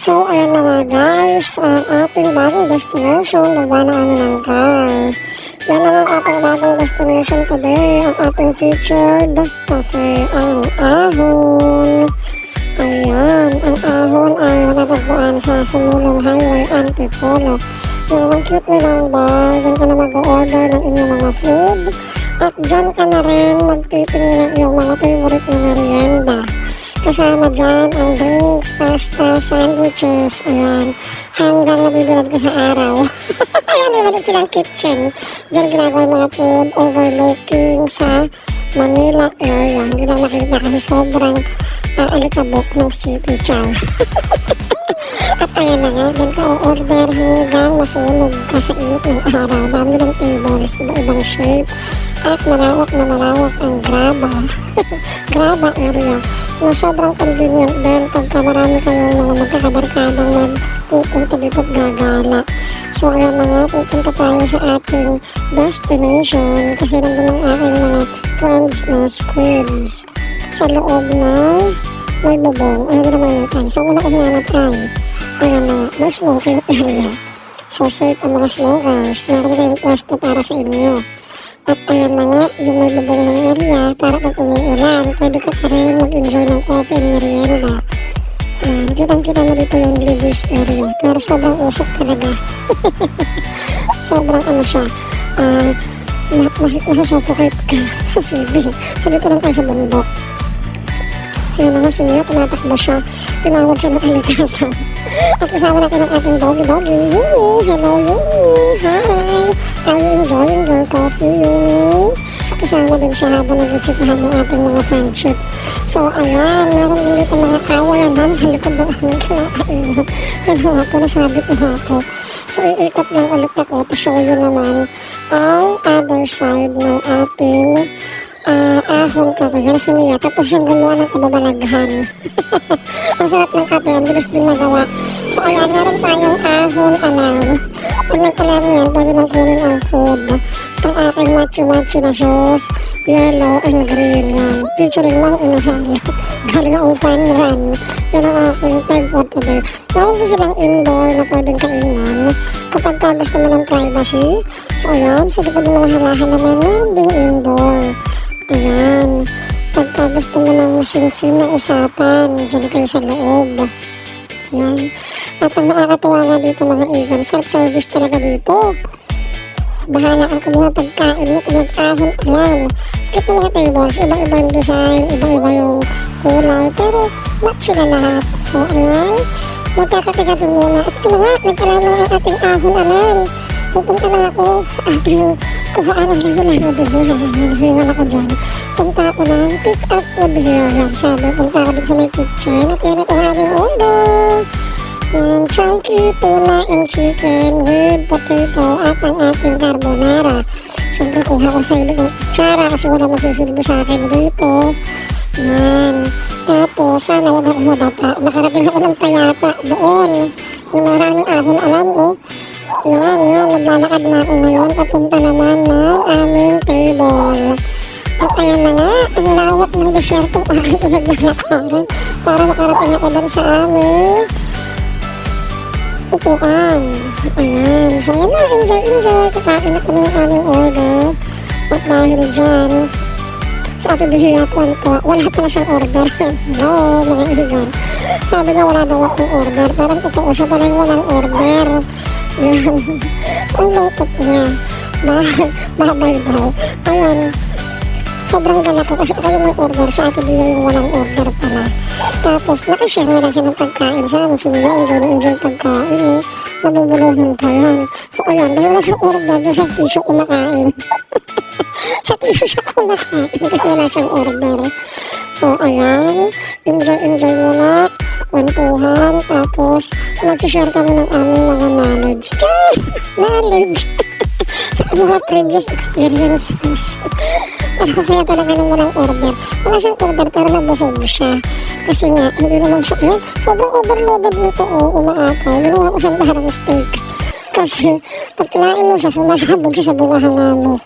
So, ayan na nga guys, ang ating bagong destination, baba na ng car. Yan ang ating bagong destination today, ang ating featured cafe, ang Ahon. Ayan, ang Ahon ay matatagpuan sa Sumulong Highway, Antipolo. Yan ang cute nilang bar, dyan ka na mag-order ng inyong mga food. At dyan ka na rin magtitingin ng iyong mga favorite na merienda. Kasama dyan ang drinks, pasta, sandwiches, ayan, hanggang mabibilad ka sa araw. Ayan, meron silang kitchen. Dyan ginagawa yung mga food overlooking sa Manila area. Hindi lang nakita kasi sobrang alikabok ng city, char. At ayan na nga, dyan ka o-order hanggang masunog ka sa init ng araw. Dami nilang tables, iba-ibang shape. At malawak na malawak ang graba. Graba area na sobrang convenient din pagka marami kayong mga magkakabarkadang magpupunta dito at gagala. So ayan na nga, pupunta tayo sa ating destination kasi nandun ang aking mga friends na squids sa loob ng may bubong. Ayan na naman. So una kong namatay. Ayan na nga, may smoking area. So safe ang mga smokers. Meron kayong pwesto para sa inyo. At ayan na nga, yung may bubong na area para pag umuulan, pwede ka pa rin mag-enjoy ng coffee and merienda. Ayan, kitang-kita mo dito yung Libis area, pero sobrang usok talaga. Sobrang ano siya, masasuffocate ka sa CD. So dito lang tayo sa bundok. Ayan na nga si Mia, tumatakbo siya. Tinawag siya ng kalikasan. At kasama natin ang ating doggy. Yumi, hello Yumi, hi. Are you enjoying your coffee, Yumi? Kasama din siya habang nag-chikahan ng ating mga friendship. So ayan, meron din dito mga kawayaman sa likod ng aming kinakainan. Ano nga po, nasabit na ako. So iikot lang ulit ako to show you naman ang other side ng ating Ahon kape. Yan si Mia. Tapos yung gumawa ng kababalaghan. Ang sarap ng kape. Ang bilis din magawa. So ayan, meron tayong Ahon alarm. Pag nag-alarm yan, pwede nang kunin ang food. Itong aking matchy-matchy na shoes, yellow and green. Yan. Featuring Mang Inasal. Galing akong fun run. Yan ang aking peg for today. Meron din silang indoor na pwedeng kainan kapag gusto mo ng privacy. So ayan, sa likod ng mga halahan naman, meron ding indoor. Ayan, pagka gusto mo ng masinsin na usapan, dyan kayo sa loob. Ayan, at ang nakakatuwa nga dito mga igan, self-service talaga dito. Bahala kang kumuha pagkain mo kung nag-ahon alarm. Kito mga tables, iba-iba yung design, iba-iba yung kulay, pero match na lahat. So ayan, magkakatigatin muna. At ito na nga, nag-alarm na ang ating ahon alarm. Pupunta na ako sa ating kuhaan ng ligo-ligo din. Hingal ako dyan. Punta ako ng pick up food here. Yan, sabi, punta ako din sa may kitchen. At yan ito aming order. Yan, chunky tuna and chicken with potato at ang ating carbonara. Siyempre, kuha ko sa ilig ng kutsara kasi wala magsisilbi sa akin dito. Yan. Tapos, sana wag akong madapa. Nakarating ako ng payapa doon. Yung maraming ahon alam ko. Yan, maglalakad na ako ngayon. Papunta naman ng aming table. At ayan na nga, ang lawak ng desyertong aking pinaglalakaran para makarating ako doon sa aming upuan. Ayan, so yan na, enjoy. Kakain ako ng aming order. At dahil dyan, sa ating bihiyatuan ko, wala pala siyang order. No, mga ihigan. Sabi niya wala daw akong order. Parang totoo siya pala yung walang order. Yan. So, ang lungkot niya. Babay daw. Ayan. Sobrang gala ko kasi ako yung may order sa akin niya yung walang order pala. Tapos, nakashare na lang siya ng pagkain sa amin. Sino enjoy pagkain. Nabubuluhan pa yan. So, ayan. Dahil wala siyang order dyan sa tissue kumakain. Sa tissue siya kumakain kasi wala siyang order. So, ayan. Enjoy muna. Kwentuhan, tapos nag-share kami ng aming mga knowledge. Knowledge! Sa mga previous experiences. Pero masaya talaga nung walang order. Wala siyang order pero nabusog siya. Kasi nga, hindi naman siya, yun, sobrang overloaded nito, umaakaw. Ginawa ko siyang parang steak. Kasi, pag kinain mo siya, sumasabog siya sa bungahan mo.